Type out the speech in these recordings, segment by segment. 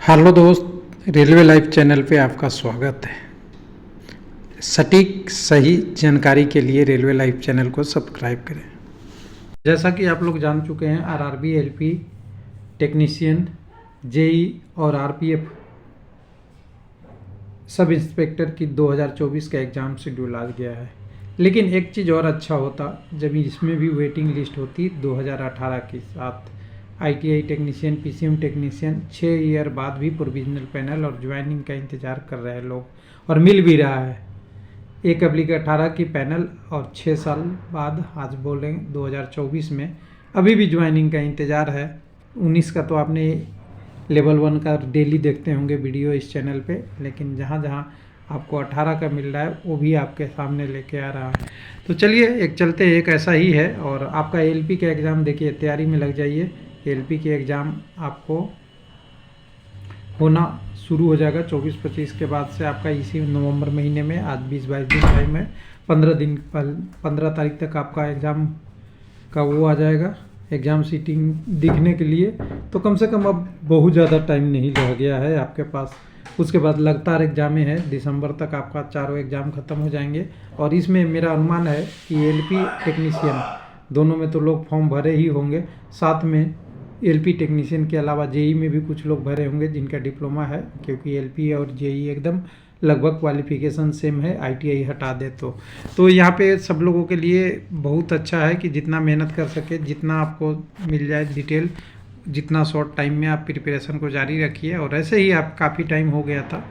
Hello दोस्त, railway live channel पे आपका स्वागत है। सटीक सही जानकारी के लिए रेलवे लाइव चैनल को सब्सक्राइब करें। जैसा कि आप लोग जान चुके हैं, आरआरबी, एलपी टेक्नीशियन, जेई और आरपीएफ सब इंस्पेक्टर की 2024 का एग्ज़ाम शेड्यूल आ गया है। लेकिन एक चीज़ और अच्छा होता जब इसमें भी वेटिंग लिस्ट होती 2018 के साथ। ITI technician, PCM technician 6 year बाद भी प्रोविजनल पैनल और ज्वाइनिंग का इंतज़ार कर रहे हैं लोग, और मिल भी रहा है। 1/18 की पैनल और 6 साल बाद आज बोलें 2024 में अभी भी ज्वाइनिंग का इंतज़ार है। 19 का तो आपने लेवल 1 का डेली देखते होंगे वीडियो इस चैनल पे, लेकिन जहाँ जहाँ आपको 18 का मिल रहा है वो भी आपके सामने लेके आ रहा है। तो चलिए एक ऐसा ही है। और आपका एलपी का एग्ज़ाम देखिए, तैयारी में लग जाइए। एलपी के एग्ज़ाम आपको होना शुरू हो जाएगा 24-25 के बाद से। आपका इसी नवंबर महीने में, आज 20-22 दिन टाइम है, 15 तारीख तक आपका एग्ज़ाम का वो आ जाएगा, एग्ज़ाम सीटिंग दिखने के लिए। तो कम से कम अब बहुत ज़्यादा टाइम नहीं रह गया है आपके पास। उसके बाद लगातार एग्ज़ामें हैं, दिसंबर तक आपका चारों एग्ज़ाम ख़त्म हो जाएंगे। और इसमें मेरा अनुमान है कि एलपी टेक्नीशियन दोनों में तो लोग फॉर्म भरे ही होंगे, साथ में एलपी टेक्नीशियन के अलावा जेई में भी कुछ लोग भरे होंगे जिनका डिप्लोमा है, क्योंकि एलपी और जेई एकदम लगभग क्वालिफिकेशन सेम है, आईटीआई हटा दे तो यहाँ पे सब लोगों के लिए बहुत अच्छा है कि जितना मेहनत कर सके, जितना आपको मिल जाए डिटेल, जितना शॉर्ट टाइम में आप प्रिपरेशन को जारी रखिए। और ऐसे ही आप काफ़ी टाइम हो गया था।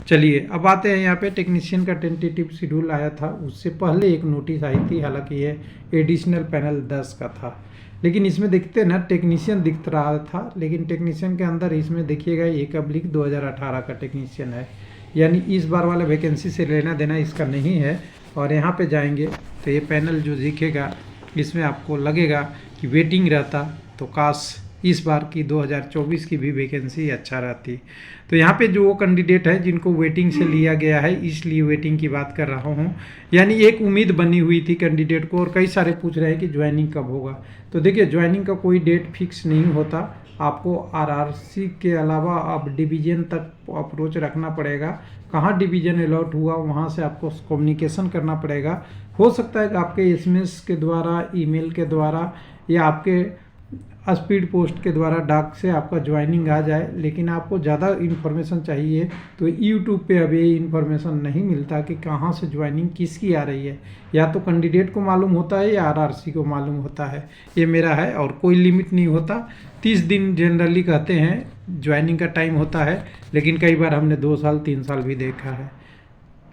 चलिए अब आते हैं यहाँ पे टेक्नीशियन का टेंटेटिव शेड्यूल आया था, उससे पहले एक नोटिस आई थी। हालांकि ये एडिशनल पैनल 10 का था, लेकिन इसमें देखते ना टेक्नीशियन दिख रहा था, लेकिन टेक्नीशियन के अंदर इसमें देखिएगा 1/2018 का टेक्नीशियन है, यानी इस बार वाला वैकेंसी से लेना देना इसका नहीं है। और यहाँ पे जाएंगे तो ये पैनल जो दिखेगा इसमें आपको लगेगा कि वेटिंग रहता, तो काश इस बार की 2024 की भी वैकेंसी अच्छा रहती। तो यहाँ पे जो वो कैंडिडेट है जिनको वेटिंग से लिया गया है, इसलिए वेटिंग की बात कर रहा हूँ। यानी एक उम्मीद बनी हुई थी कैंडिडेट को, और कई सारे पूछ रहे हैं कि ज्वाइनिंग कब होगा। तो देखिए, ज्वाइनिंग का कोई डेट फिक्स नहीं होता। आपको आरआरसी के अलावा अब डिवीजन तक अप्रोच रखना पड़ेगा। कहाँ डिवीजन अलॉट हुआ वहाँ से आपको कम्युनिकेशन करना पड़ेगा। हो सकता है कि आपके एसएमएस के द्वारा, ईमेल के द्वारा, या आपके स्पीड पोस्ट के द्वारा डाक से आपका ज्वाइनिंग आ जाए। लेकिन आपको ज़्यादा इन्फॉर्मेशन चाहिए तो यूट्यूब पे अभी इन्फॉर्मेशन नहीं मिलता कि कहाँ से ज्वाइनिंग किसकी आ रही है। या तो कैंडिडेट को मालूम होता है या आरआरसी को मालूम होता है। ये मेरा है, और कोई लिमिट नहीं होता। 30 दिन जनरली कहते हैं ज्वाइनिंग का टाइम होता है, लेकिन कई बार हमने 2 साल 3 साल भी देखा है,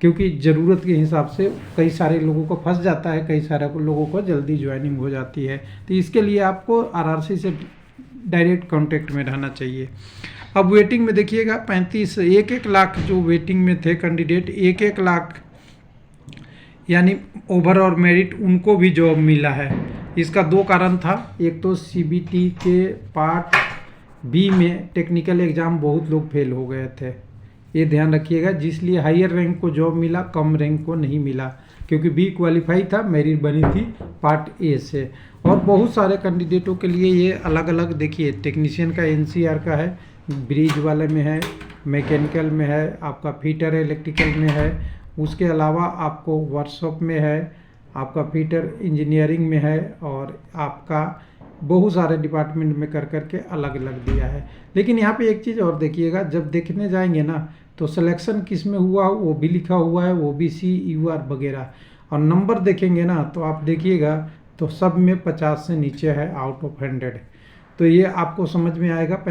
क्योंकि ज़रूरत के हिसाब से कई सारे लोगों को फंस जाता है, कई सारे लोगों को जल्दी ज्वाइनिंग हो जाती है। तो इसके लिए आपको आरआरसी से डायरेक्ट कांटेक्ट में रहना चाहिए। अब वेटिंग में देखिएगा 35, 1-1 लाख जो वेटिंग में थे कैंडिडेट, 1-1 लाख यानी ओवर और मेरिट उनको भी जॉब मिला है। इसका 2 कारण था। एक तो सीबीटी के पार्ट बी में टेक्निकल एग्ज़ाम बहुत लोग फेल हो गए थे, ये ध्यान रखिएगा, जिसलिए हायर रैंक को जॉब मिला, कम रैंक को नहीं मिला, क्योंकि बी क्वालिफाई था, मेरिट बनी थी पार्ट ए से। और बहुत सारे कैंडिडेटों के लिए ये अलग अलग, देखिए टेक्नीशियन का एनसीआर का है, ब्रिज वाले में है, मैकेनिकल में है, आपका फिटर इलेक्ट्रिकल में है, उसके अलावा आपको वर्कशॉप में है, आपका फिटर इंजीनियरिंग में है, और आपका बहुत सारे डिपार्टमेंट में कर करके अलग अलग दिया है। लेकिन यहाँ पे एक चीज़ और देखिएगा, जब देखने जाएंगे ना तो सिलेक्शन किस में हुआ वो भी लिखा हुआ है, ओबीसी, यूआर वगैरह। और नंबर देखेंगे ना तो आप देखिएगा तो सब में 50 से नीचे है आउट ऑफ 100। तो ये आपको समझ में आएगा।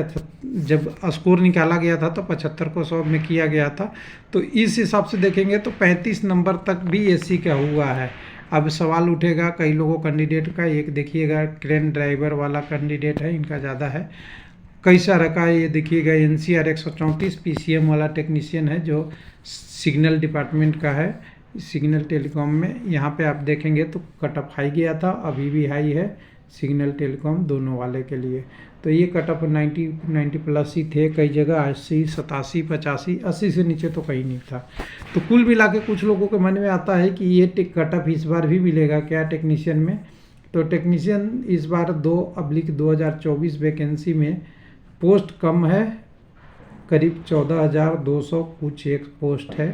जब स्कोर निकाला गया था तो 75 को 100 में किया गया था। तो इस हिसाब से देखेंगे तो 35 नंबर तक भी एससी का हुआ है। अब सवाल उठेगा कई लोगों कैंडिडेट का, एक देखिएगा क्रेन ड्राइवर वाला कैंडिडेट है, इनका ज़्यादा है। कई सारा का ये देखिएगा एनसीआर 134 पीसीएम वाला टेक्नीशियन है जो सिग्नल डिपार्टमेंट का है, सिग्नल टेलीकॉम में। यहाँ पे आप देखेंगे तो कट ऑफ हाई गया था, अभी भी हाई है सिग्नल टेलीकॉम दोनों वाले के लिए। तो ये कट ऑफ 90 प्लस ही थे, कई जगह 80, 87, 85, 80 से नीचे तो कहीं नहीं था। तो कुल मिला के कुछ लोगों के मन में आता है कि ये कट ऑफ इस बार भी मिलेगा क्या टेक्नीशियन में। तो टेक्नीशियन इस बार 2/2024 वैकेंसी में पोस्ट कम है, करीब 14,200 कुछ एक पोस्ट है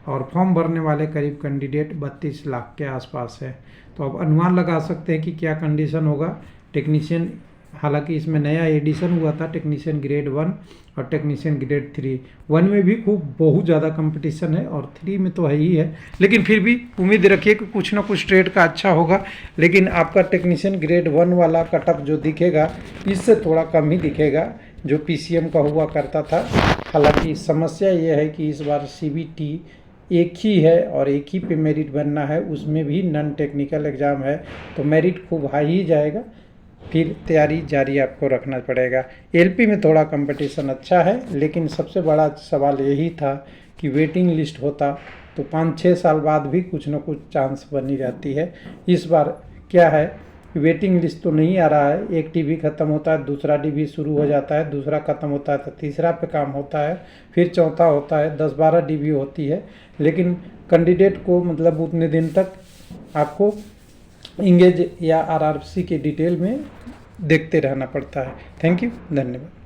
और फॉर्म भरने वाले करीब कैंडिडेट 32 लाख के आसपास है। तो अब अनुमान लगा सकते हैं कि क्या कंडीशन होगा। टेक्नीशियन, हालांकि इसमें नया एडिशन हुआ था टेक्नीशियन ग्रेड 1 और टेक्नीशियन ग्रेड 3। 1 में भी बहुत ज़्यादा कंपटीशन है और 3 में तो है ही है, लेकिन फिर भी उम्मीद रखिए कि कुछ ना कुछ ट्रेड का अच्छा होगा। लेकिन आपका टेक्नीशियन ग्रेड 1 वाला कटअप जो दिखेगा इससे थोड़ा कम ही दिखेगा जो PCM का हुआ करता था। हालांकि समस्या ये है कि इस बार CBT एक ही है और एक ही पे मेरिट बनना है, उसमें भी नॉन टेक्निकल एग्ज़ाम है, तो मेरिट खूब हाई ही जाएगा। फिर तैयारी जारी आपको रखना पड़ेगा। LP में थोड़ा कंपटीशन अच्छा है, लेकिन सबसे बड़ा सवाल यही था कि वेटिंग लिस्ट होता तो 5-6 साल बाद भी कुछ न कुछ चांस बनी रहती है। इस बार क्या है, वेटिंग लिस्ट तो नहीं आ रहा है। एक DB ख़त्म होता है, दूसरा DB शुरू हो जाता है, दूसरा ख़त्म होता है तो तीसरा पे काम होता है, फिर चौथा होता है, 10-12 DB होती है। लेकिन कैंडिडेट को मतलब उतने दिन तक आपको इंगेज या RRC के डिटेल में देखते रहना पड़ता है। थैंक यू, धन्यवाद।